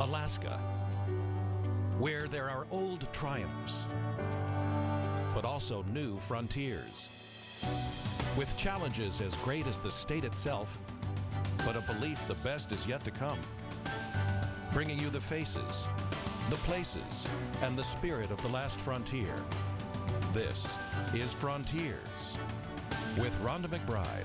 Alaska, where there are old triumphs, but also new frontiers, with challenges as great as the state itself, but a belief the best is yet to come, bringing you the faces, the places, and the spirit of the last frontier. This is Frontiers with Rhonda McBride.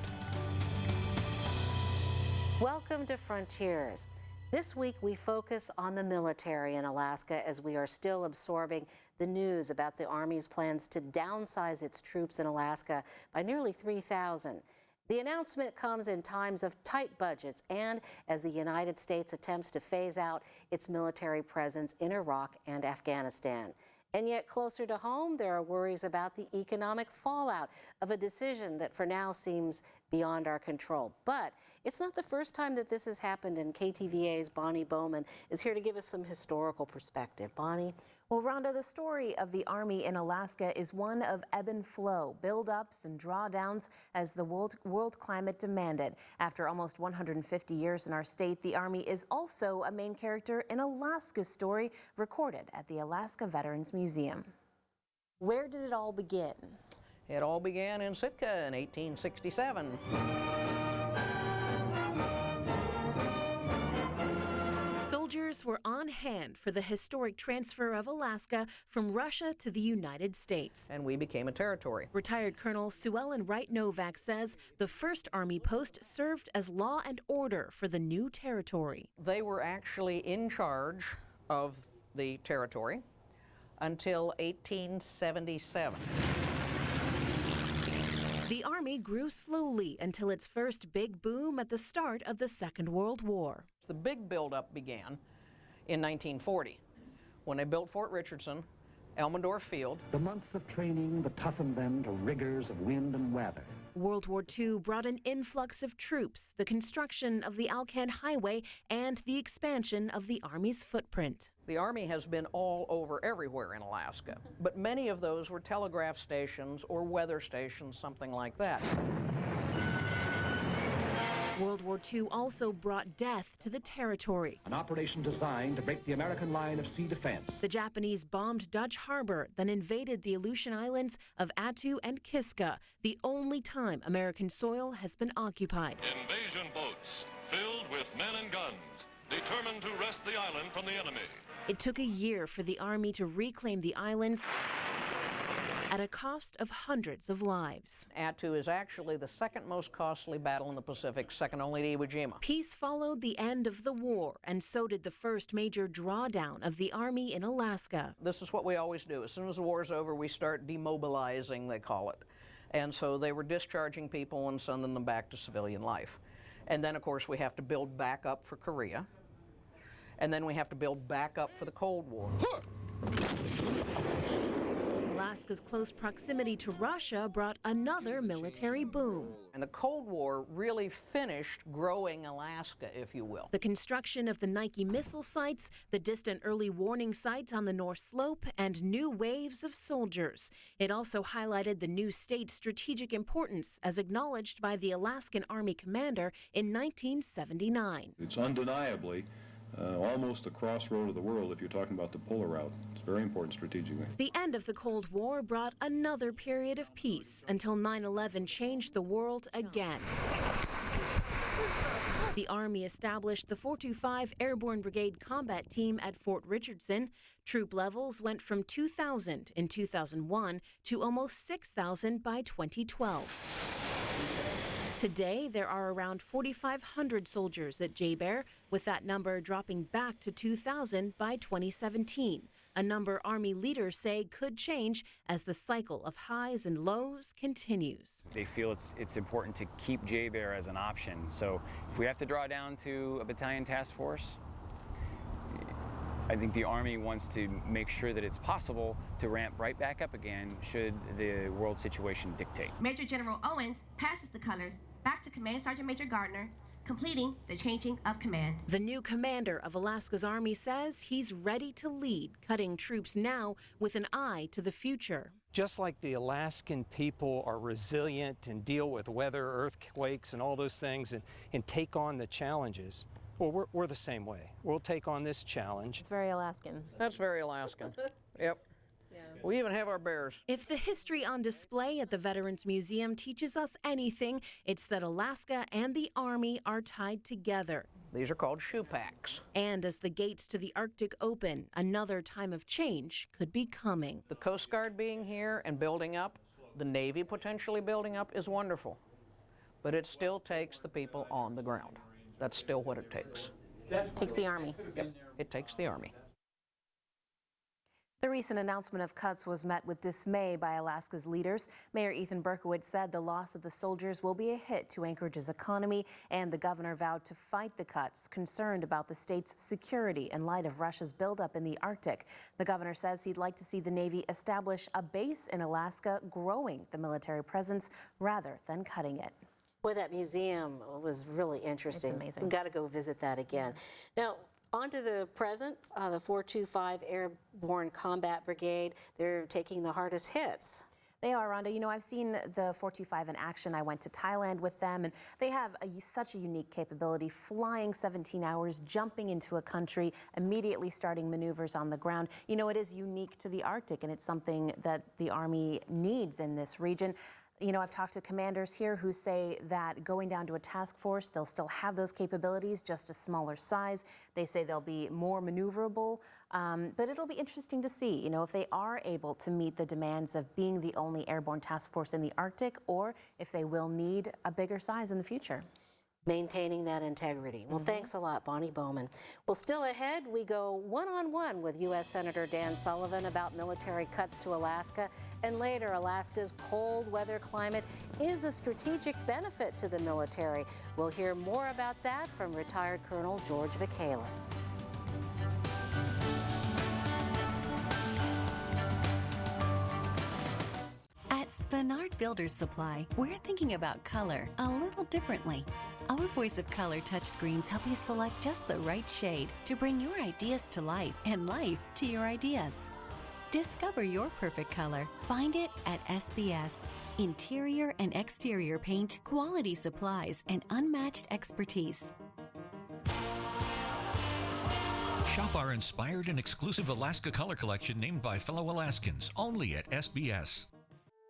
Welcome to Frontiers. This week we focus on the military in Alaska as we are still absorbing the news about the Army's plans to downsize its troops in Alaska by nearly 3,000. The announcement comes in times of tight budgets and as the United States attempts to phase out its military presence in Iraq and Afghanistan. And yet closer to home, there are worries about the economic fallout of a decision that for now seems beyond our control. But it's not the first time that this has happened, and KTVA's Bonnie Bowman is here to give us some historical perspective. Bonnie? Well, Rhonda, the story of the Army in Alaska is one of ebb and flow, build-ups and drawdowns as the world climate demanded. After almost 150 years in our state, the Army is also a main character in Alaska's story recorded at the Alaska Veterans Museum. Where did it all begin? It all began in Sitka in 1867. Soldiers were on hand for the historic transfer of Alaska from Russia to the United States. And we became a territory. Retired Colonel Sue Ellen Wright Novak says the first Army post served as law and order for the new territory. They were actually in charge of the territory until 1877. The Army grew slowly until its first big boom at the start of the Second World War. The big buildup began in 1940 when they built Fort Richardson, Elmendorf Field. The months of training that toughened them to rigors of wind and weather. World War II brought an influx of troops, the construction of the Alcan Highway, and the expansion of the Army's footprint. The Army has been all over everywhere in Alaska, but many of those were telegraph stations or weather stations, something like that. World War II also brought death to the territory. An operation designed to break the American line of sea defense. The Japanese bombed Dutch Harbor, then invaded the Aleutian Islands of Attu and Kiska, the only time American soil has been occupied. Invasion boats filled with men and guns, determined to wrest the island from the enemy. It took a year for the Army to reclaim the islands at a cost of hundreds of lives. Attu is actually the second most costly battle in the Pacific, second only to Iwo Jima. Peace followed the end of the war, and so did the first major drawdown of the Army in Alaska. This is what we always do. As soon as the war's over, we start demobilizing, they call it. And so they were discharging people and sending them back to civilian life. And then, of course, we have to build back up for Korea. And then we have to build back up for the Cold War. Alaska's close proximity to Russia brought another military boom. And the Cold War really finished growing Alaska, if you will. The construction of the Nike missile sites, the distant early warning sites on the North Slope, and new waves of soldiers. It also highlighted the new state's strategic importance, as acknowledged by the Alaskan Army commander in 1979. It's undeniably almost a crossroad of the world if you're talking about the polar route. It's very important strategically. The end of the Cold War brought another period of peace until 9/11 changed the world again. The Army established the 425 Airborne Brigade Combat Team at Fort Richardson. Troop levels went from 2,000 in 2001 to almost 6,000 by 2012. Today, there are around 4,500 soldiers at JBER, with that number dropping back to 2,000 by 2017, a number Army leaders say could change as the cycle of highs and lows continues. They feel it's important to keep JBER as an option. So if we have to draw down to a battalion task force, I think the Army wants to make sure that it's possible to ramp right back up again should the world situation dictate. Major General Owens passes the colors back to Command Sergeant Major Gardner, completing the changing of command. The new commander of Alaska's Army says he's ready to lead, cutting troops now with an eye to the future. Just like the Alaskan people are resilient and deal with weather, earthquakes, and all those things and take on the challenges, Well, we're the same way. We'll take on this challenge. It's very Alaskan. That's very Alaskan. Yep. Yeah. We even have our bears. If the history on display at the Veterans Museum teaches us anything, it's that Alaska and the Army are tied together. These are called shoe packs. And as the gates to the Arctic open, another time of change could be coming. The Coast Guard being here and building up, the Navy potentially building up is wonderful. But it still takes the people on the ground. That's still what it takes. It takes the Army. Yep, it takes the Army. The recent announcement of cuts was met with dismay by Alaska's leaders. Mayor Ethan Berkowitz said the loss of the soldiers will be a hit to Anchorage's economy, and the governor vowed to fight the cuts, concerned about the state's security in light of Russia's buildup in the Arctic. The governor says he'd like to see the Navy establish a base in Alaska, growing the military presence rather than cutting it. Boy, that museum was really interesting. It's amazing. We've got to go visit that again. Now, on to the present, the 425 Airborne Combat Brigade. They're taking the hardest hits. They are, Rhonda. You know, I've seen the 425 in action. I went to Thailand with them, and they have such a unique capability, flying 17 hours, jumping into a country, immediately starting maneuvers on the ground. You know, it is unique to the Arctic, and it's something that the Army needs in this region. You know, I've talked to commanders here who say that going down to a task force, they'll still have those capabilities, just a smaller size. They say they'll be more maneuverable, but it'll be interesting to see, you know, if they are able to meet the demands of being the only airborne task force in the Arctic, or if they will need a bigger size in the future. Maintaining that integrity. Well, thanks a lot, Bonnie Bowman. Well, still ahead, we go one-on-one with U.S. Senator Dan Sullivan about military cuts to Alaska. And later, Alaska's cold weather climate is a strategic benefit to the military. We'll hear more about that from retired Colonel George Vakalis. At Spenard Builders Supply, we're thinking about color a little differently. Our Voice of Color touchscreens help you select just the right shade to bring your ideas to life and life to your ideas. Discover your perfect color. Find it at SBS. Interior and exterior paint, quality supplies, and unmatched expertise. Shop our inspired and exclusive Alaska color collection named by fellow Alaskans, only at SBS.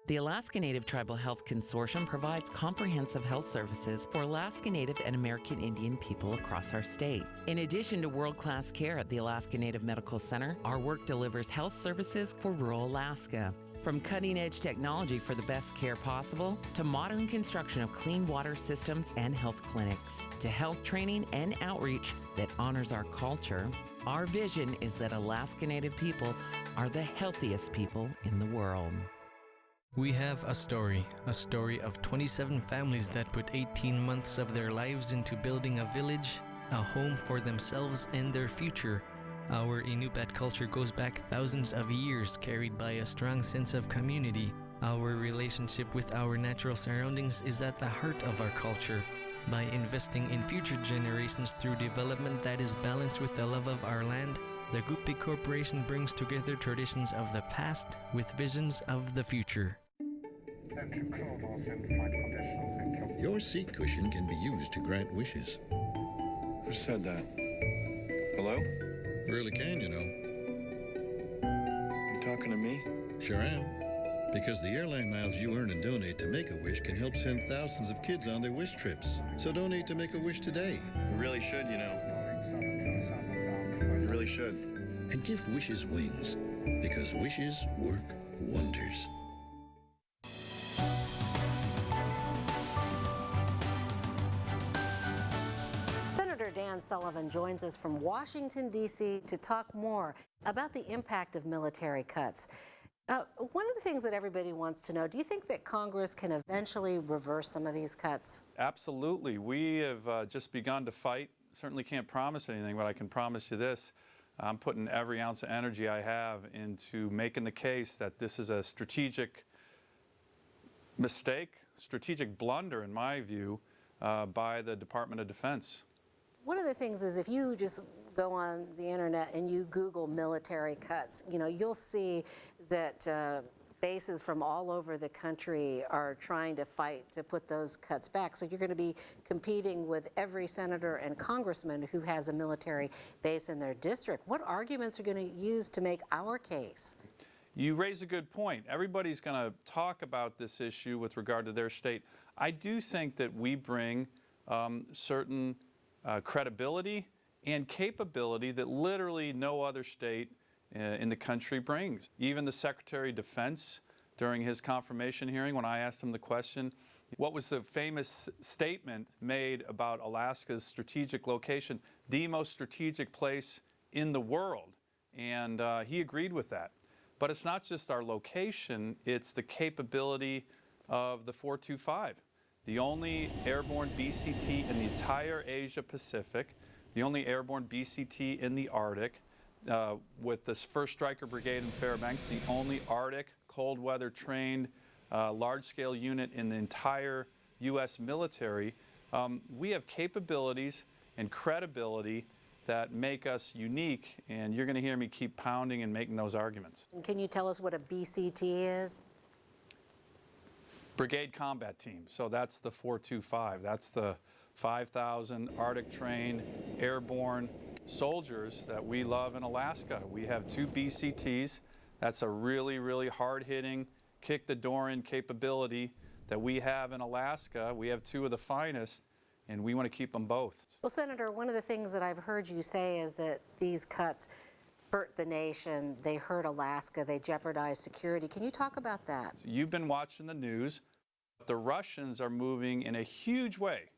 The Alaska Native Tribal Health Consortium provides comprehensive health services for Alaska Native and American Indian people across our state. In addition to world-class care at the Alaska Native Medical Center, our work delivers health services for rural Alaska. From cutting-edge technology for the best care possible, to modern construction of clean water systems and health clinics, to health training and outreach that honors our culture, our vision is that Alaska Native people are the healthiest people in the world. We have a story of 27 families that put 18 months of their lives into building a village, a home for themselves and their future. Our Inupiat culture goes back thousands of years, carried by a strong sense of community. Our relationship with our natural surroundings is at the heart of our culture. By investing in future generations through development that is balanced with the love of our land, the Gupi Corporation brings together traditions of the past with visions of the future. Your seat cushion can be used to grant wishes. Who said that? Hello? Really can, you know. You talking to me? Sure am. Because the airline miles you earn and donate to Make-A-Wish can help send thousands of kids on their wish trips. So donate to Make-A-Wish today. You really should, you know. You really should. And give wishes wings. Because wishes work wonders. Dan Sullivan joins us from Washington, D.C. to talk more about the impact of military cuts. One of the things that everybody wants to know, do you think that Congress can eventually reverse some of these cuts? Absolutely. We have just begun to fight. Certainly can't promise anything, but I can promise you this. I'm putting every ounce of energy I have into making the case that this is a strategic mistake, strategic blunder, in my view, by the Department of Defense. One of the things is if you just go on the internet and you Google military cuts, you know, you'll see that bases from all over the country are trying to fight to put those cuts back. So you're going to be competing with every senator and congressman who has a military base in their district. What arguments are you going to use to make our case? You raise a good point. Everybody's going to talk about this issue with regard to their state. I do think that we bring certain credibility and capability that literally no other state in the country brings. Even the Secretary of Defense, during his confirmation hearing, when I asked him the question, what was the famous statement made about Alaska's strategic location, the most strategic place in the world? And he agreed with that. But it's not just our location, it's the capability of the 425. The only airborne BCT in the entire Asia Pacific, the only airborne BCT in the Arctic, with this 1st Stryker Brigade in Fairbanks, the only Arctic cold weather trained large-scale unit in the entire U.S. military. We have capabilities and credibility that make us unique, and you're going to hear me keep pounding and making those arguments. Can you tell us what a BCT is? Brigade Combat Team. So that's the 425. That's the 5,000 Arctic-trained airborne soldiers that we love in Alaska. We have 2 BCTs. That's a really, really hard-hitting, kick-the-door-in capability that we have in Alaska. We have 2 of the finest, and we want to keep them both. Well, Senator, one of the things that I've heard you say is that these cuts hurt the nation, they hurt Alaska, they jeopardize security. Can you talk about that? You've been watching the news. The Russians are moving in a huge way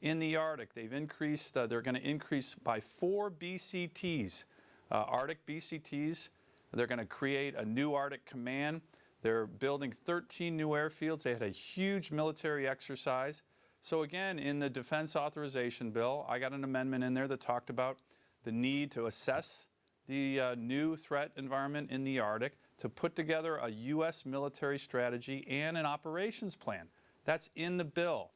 in the Arctic. They've increased, they're going to increase by 4 BCTs, Arctic BCTs. They're going to create a new Arctic command. They're building 13 new airfields. They had a huge military exercise. So again, in the defense authorization bill, I got an amendment in there that talked about the need to assess the new threat environment in the Arctic, to put together a U.S. military strategy and an operations plan. That's in the bill.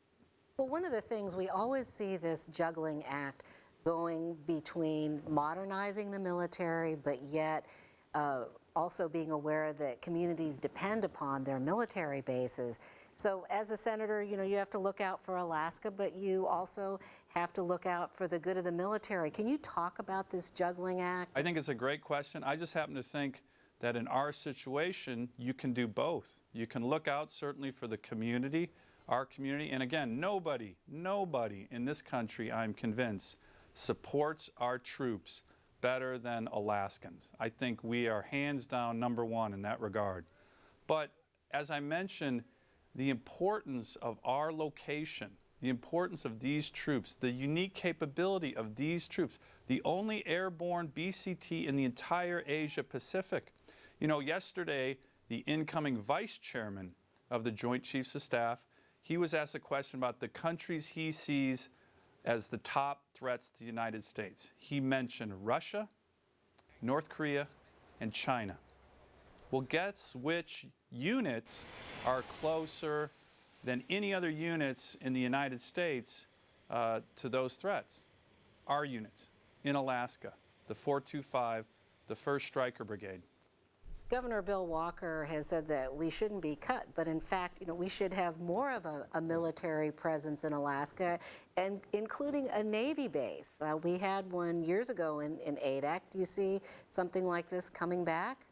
Well, one of the things, we always see this juggling act going between modernizing the military, but yet also being aware that communities depend upon their military bases. So as a senator, you know, you have to look out for Alaska, but you also have to look out for the good of the military. Can you talk about this juggling act? I think it's a great question. I just happen to think that in our situation, you can do both. You can look out certainly for the community, our community, and again, nobody in this country, I'm convinced, supports our troops better than Alaskans. I think we are hands down #1 in that regard. But as I mentioned, the importance of our location, the importance of these troops, the unique capability of these troops, the only airborne BCT in the entire Asia Pacific. You know, yesterday, the incoming vice chairman of the Joint Chiefs of Staff, he was asked a question about the countries he sees as the top threats to the United States. He mentioned Russia, North Korea, and China. Well, guess which units are closer than any other units in the United States to those threats? Our units in Alaska, the 425, the 1st Stryker Brigade. Governor Bill Walker has said that we shouldn't be cut, but in fact, you know, we should have more of a military presence in Alaska, and including a Navy base. We had one years ago in Adak. Do you see something like this coming back?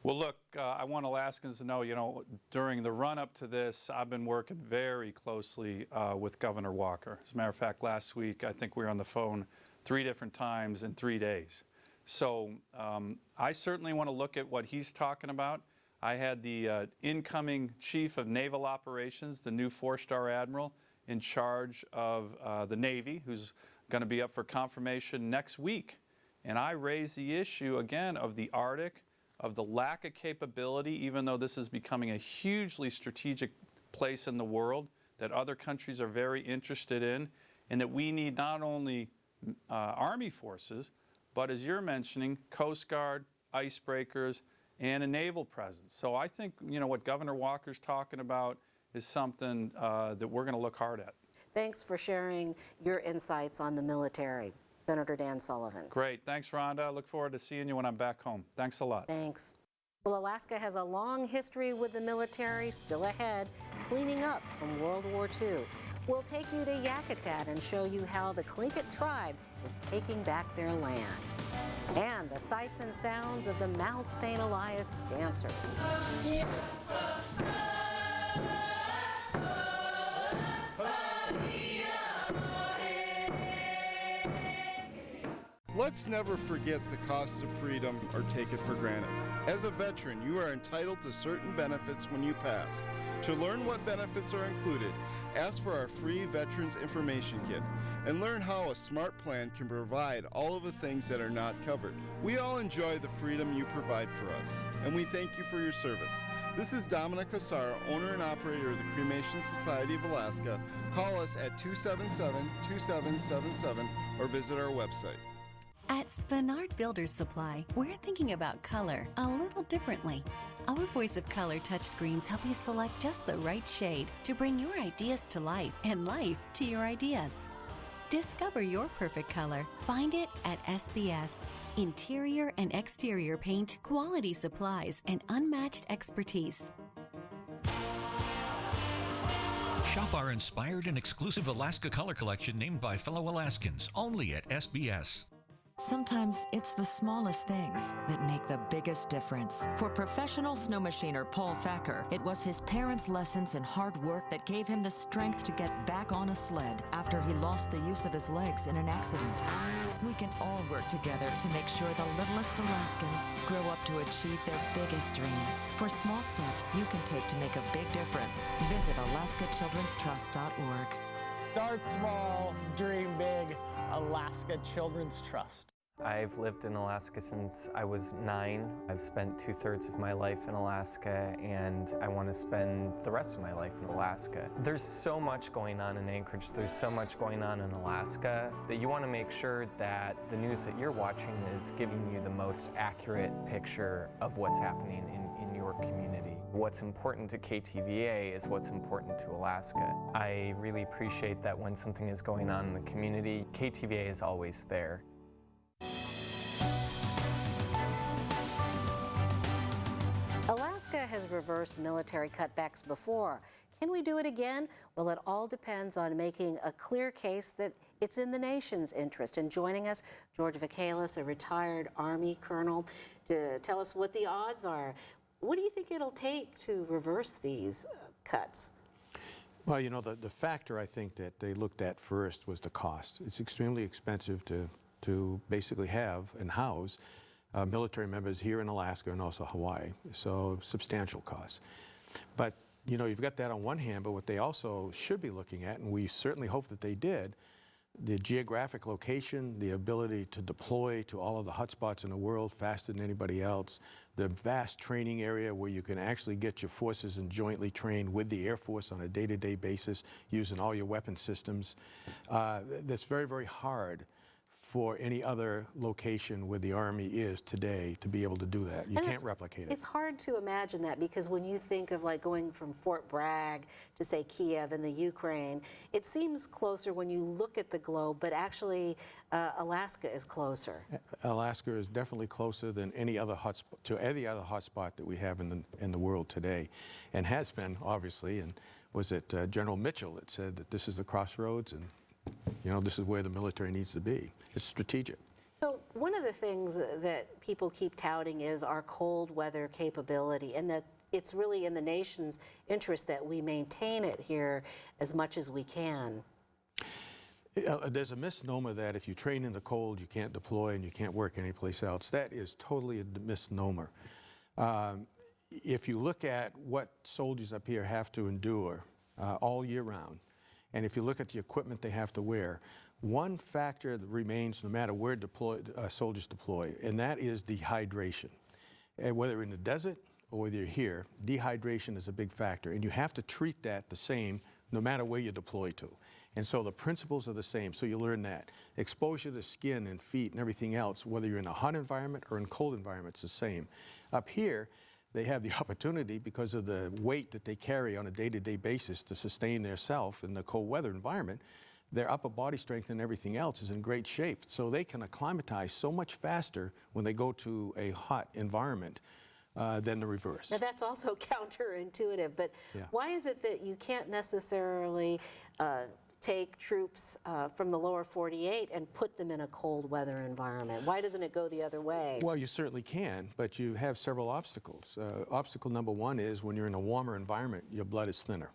Well, look, I want Alaskans to know, you know, during the run-up to this, I've been working very closely with Governor Walker. As a matter of fact, last week, I think we were on the phone 3 different times in 3 days. So I certainly want to look at what he's talking about. I had the incoming Chief of Naval Operations, the new 4-star Admiral, in charge of the Navy, who's going to be up for confirmation next week. And I raised the issue, again, of the Arctic, of the lack of capability, even though this is becoming a hugely strategic place in the world that other countries are very interested in, and that we need not only Army forces, but as you're mentioning, Coast Guard, icebreakers, and a naval presence. So I think, you know, what Governor Walker's talking about is something that we're going to look hard at. Thanks for sharing your insights on the military. Senator Dan Sullivan. Great. Thanks, Rhonda. I look forward to seeing you when I'm back home. Thanks a lot. Thanks. Well, Alaska has a long history with the military still ahead, cleaning up from World War II. We'll take you to Yakutat and show you how the Tlingit tribe is taking back their land. And the sights and sounds of the Mount St. Elias dancers. Let's never forget the cost of freedom or take it for granted. As a veteran, you are entitled to certain benefits when you pass. To learn what benefits are included, ask for our free Veterans Information Kit and learn how a smart plan can provide all of the things that are not covered. We all enjoy the freedom you provide for us, and we thank you for your service. This is Dominic Asara, owner and operator of the Cremation Society of Alaska. Call us at 277-2777 or visit our website. At Spenard Builders Supply, we're thinking about color a little differently. Our Voice of Color touchscreens help you select just the right shade to bring your ideas to life and life to your ideas. Discover your perfect color. Find it at SBS. Interior and exterior paint, quality supplies, and unmatched expertise. Shop our inspired and exclusive Alaska color collection named by fellow Alaskans, only at SBS. Sometimes it's the smallest things that make the biggest difference. For professional snow machiner Paul Thacker, it was his parents' lessons and hard work that gave him the strength to get back on a sled after he lost the use of his legs in an accident. We can all work together to make sure the littlest Alaskans grow up to achieve their biggest dreams. For small steps you can take to make a big difference, visit alaskachildrenstrust.org. Start small, dream big. Alaska Children's Trust. I've lived in Alaska since I was 9. I've spent 2/3 of my life in Alaska, and I want to spend the rest of my life in Alaska. There's so much going on in Anchorage, there's so much going on in Alaska, that you want to make sure that the news that you're watching is giving you the most accurate picture of what's happening in your community. What's important to KTVA is what's important to Alaska. I really appreciate that when something is going on in the community, KTVA is always there. Alaska has reversed military cutbacks before. Can we do it again? Well, it all depends on making a clear case that it's in the nation's interest. And joining us, George Vakalis, a retired Army colonel, to tell us what the odds are. What do you think it'll take to reverse these cuts? Well, you know, the factor I think that they looked at first was the cost. It's extremely expensive to basically have and house military members here in Alaska and also Hawaii, so substantial costs. But, you know, you've got that on one hand, but what they also should be looking at, and we certainly hope that they did, the geographic location, the ability to deploy to all of the hotspots in the world faster than anybody else, the vast training area where you can actually get your forces and jointly trained with the Air Force on a day-to-day basis using all your weapon systems. That's very, very hard for any other location where the Army is today to be able to do that. You can't replicate it. It's hard to imagine that, because when you think of like going from Fort Bragg to say Kiev in the Ukraine, it seems closer when you look at the globe, but actually Alaska is closer. Alaska is definitely closer than any other hotspot that we have in the world today, and has been, obviously. And was it General Mitchell that said that this is the crossroads, and you know, this is where the military needs to be. It's strategic. So one of the things that people keep touting is our cold weather capability, and that it's really in the nation's interest that we maintain it here as much as we can. There's a misnomer that if you train in the cold, you can't deploy and you can't work anyplace else. That is totally a misnomer. If you look at what soldiers up here have to endure all year round, and if you look at the equipment they have to wear, one factor that remains no matter where soldiers deploy, and that is dehydration. And whether you're in the desert or whether you're here, dehydration is a big factor, and you have to treat that the same no matter where you deploy to. And so the principles are the same, so you learn that. Exposure to skin and feet and everything else, whether you're in a hot environment or in cold environments, the same. Up here, they have the opportunity, because of the weight that they carry on a day-to-day basis to sustain their self in the cold weather environment, their upper body strength and everything else is in great shape. So they can acclimatize so much faster when they go to a hot environment than the reverse. Now that's also counterintuitive, but why is it that you can't necessarily take troops from the lower 48 and put them in a cold weather environment? Why doesn't it go the other way? Well, you certainly can, but you have several obstacles. Obstacle number one is when you're in a warmer environment, your blood is thinner.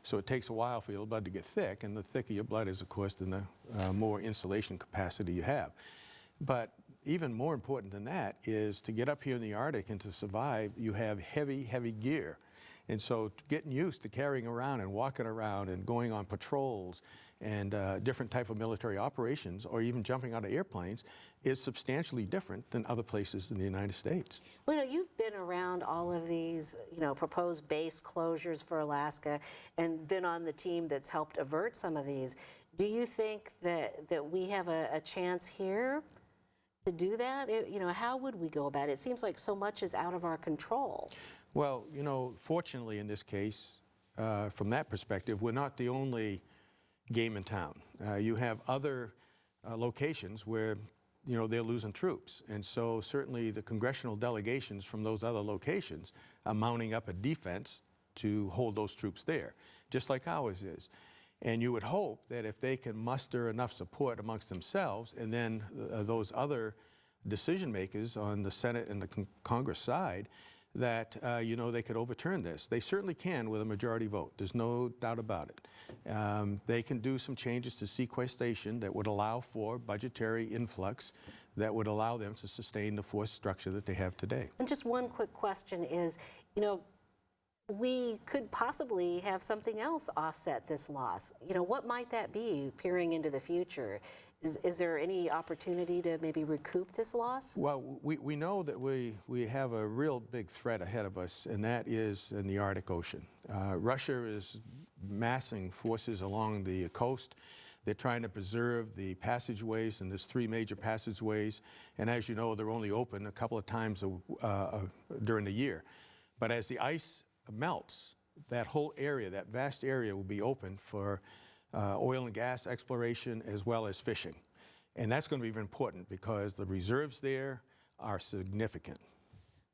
So it takes a while for your blood to get thick, and the thicker your blood is, of course, then the more insulation capacity you have. But even more important than that is to get up here in the Arctic and to survive, you have heavy, heavy gear. And so getting used to carrying around and walking around and going on patrols and different type of military operations, or even jumping out of airplanes, is substantially different than other places in the United States. Well, you know, you've been around all of these, you know, proposed base closures for Alaska and been on the team that's helped avert some of these. Do you think that we have a chance here to do that? You know, how would we go about it? It seems like so much is out of our control. Well, you know, fortunately in this case, from that perspective, we're not the only game in town. You have other locations where, you know, they're losing troops. And so certainly the congressional delegations from those other locations are mounting up a defense to hold those troops there, just like ours is. And you would hope that if they can muster enough support amongst themselves, and then those other decision makers on the Senate and the Congress side, that, you know, they could overturn this. They certainly can with a majority vote. There's no doubt about it. They can do some changes to sequestration that would allow for budgetary influx that would allow them to sustain the force structure that they have today. And just one quick question is, you know, we could possibly have something else offset this loss. You know, what might that be peering into the future? Is there any opportunity to maybe recoup this loss? Well, we know that we have a real big threat ahead of us, and that is in the Arctic Ocean. Russia is massing forces along the coast. They're trying to preserve the passageways, and there's 3 major passageways. And as you know, they're only open a couple of times during the year. But as the ice melts, that whole area, that vast area, will be open for oil and gas exploration as well as fishing. And that's going to be very important because the reserves there are significant.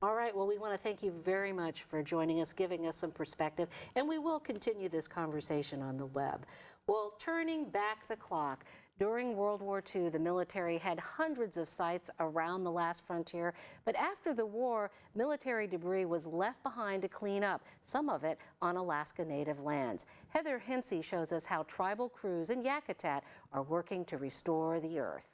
All right, well, we want to thank you very much for joining us, giving us some perspective, and we will continue this conversation on the web. Well, turning back the clock, during World War II, the military had hundreds of sites around the last frontier, but after the war, military debris was left behind to clean up, some of it on Alaska Native lands. Heather Hinsey shows us how tribal crews in Yakutat are working to restore the earth.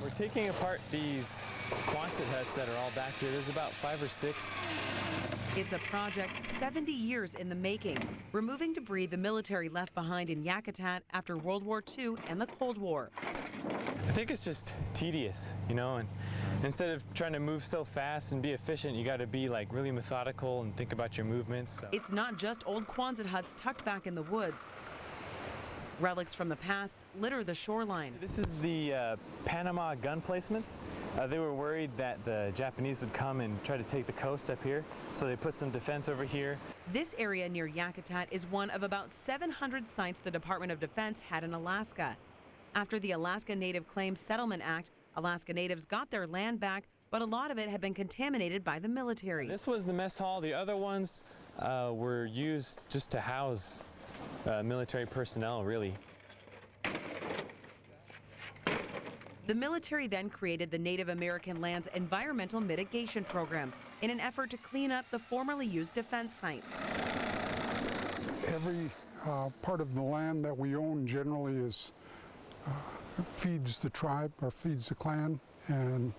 We're taking apart these Quonset huts that are all back here. There's about 5 or 6. It's a project 70 years in the making, removing debris the military left behind in Yakutat after World War II and the Cold War. I think it's just tedious, you know, and instead of trying to move so fast and be efficient, you got to be like really methodical and think about your movements. So. It's not just old Quonset huts tucked back in the woods. Relics from the past litter the shoreline. This is the Panama gun placements. They were worried that the Japanese would come and try to take the coast up here, so they put some defense over here. This area near Yakutat is one of about 700 sites the Department of Defense had in Alaska. After the Alaska Native Claims Settlement Act, Alaska Natives got their land back, but a lot of it had been contaminated by the military. This was the mess hall. The other ones were used just to house military personnel, really. The military then created the Native American Lands Environmental Mitigation Program in an effort to clean up the formerly used defense sites. Every part of the land that we own generally is feeds the tribe or feeds the clan, and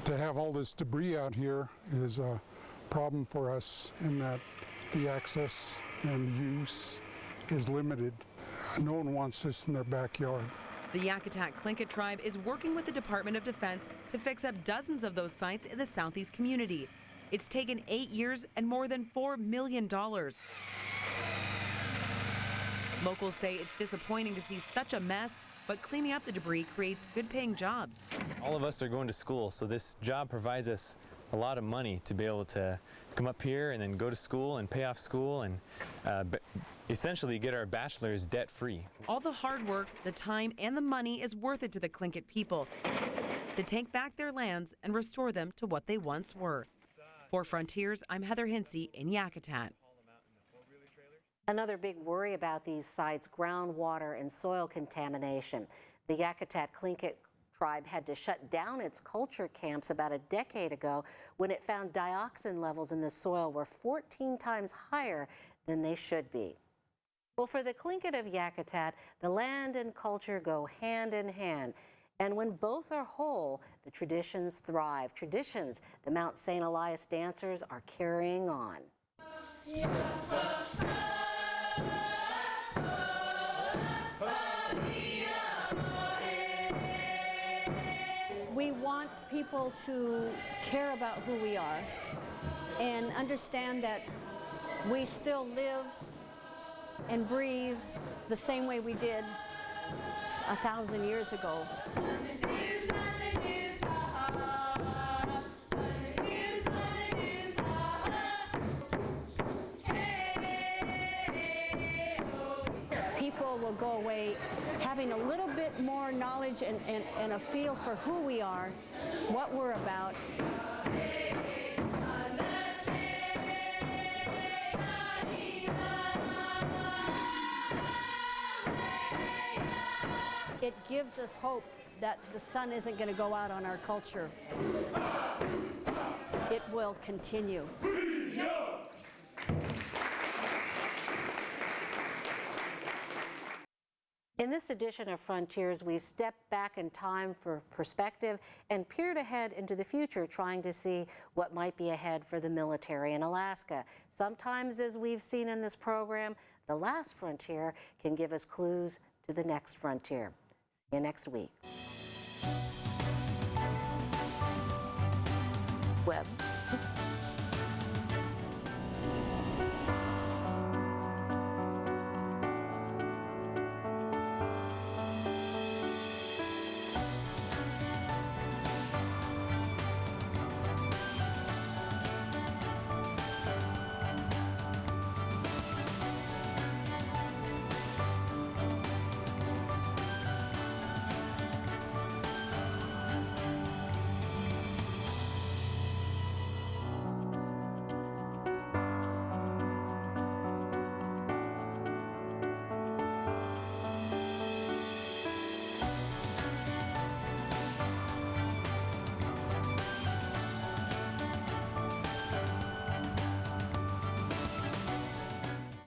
to have all this debris out here is a problem for us in that the access and use is limited. No one wants this in their backyard. The Yakutat Cleanup tribe is working with the Department of Defense to fix up dozens of those sites in the southeast community. It's taken 8 years and more than $4 million. Locals say it's disappointing to see such a mess, but cleaning up the debris creates good-paying jobs. All of us are going to school, so this job provides us a lot of money to be able to come up here and then go to school and pay off school and essentially get our bachelor's debt-free. All the hard work, the time, and the money is worth it to the Tlingit people to take back their lands and restore them to what they once were. For Frontiers, I'm Heather Hinsey in Yakutat. Another big worry about these sites, groundwater and soil contamination. The Yakutat Tlingit tribe had to shut down its culture camps about a decade ago when it found dioxin levels in the soil were 14 times higher than they should be. Well, for the Tlingit of Yakutat, the land and culture go hand in hand. And when both are whole, the traditions thrive. Traditions the Mount St. Elias dancers are carrying on. We want people to care about who we are and understand that we still live and breathe the same way we did 1,000 years ago. People will go away having a little bit more knowledge and a feel for who we are, what we're about. It gives us hope that the sun isn't going to go out on our culture. It will continue. In this edition of Frontiers, we've stepped back in time for perspective and peered ahead into the future, trying to see what might be ahead for the military in Alaska. Sometimes, as we've seen in this program, the last frontier can give us clues to the next frontier. See you next week. Web.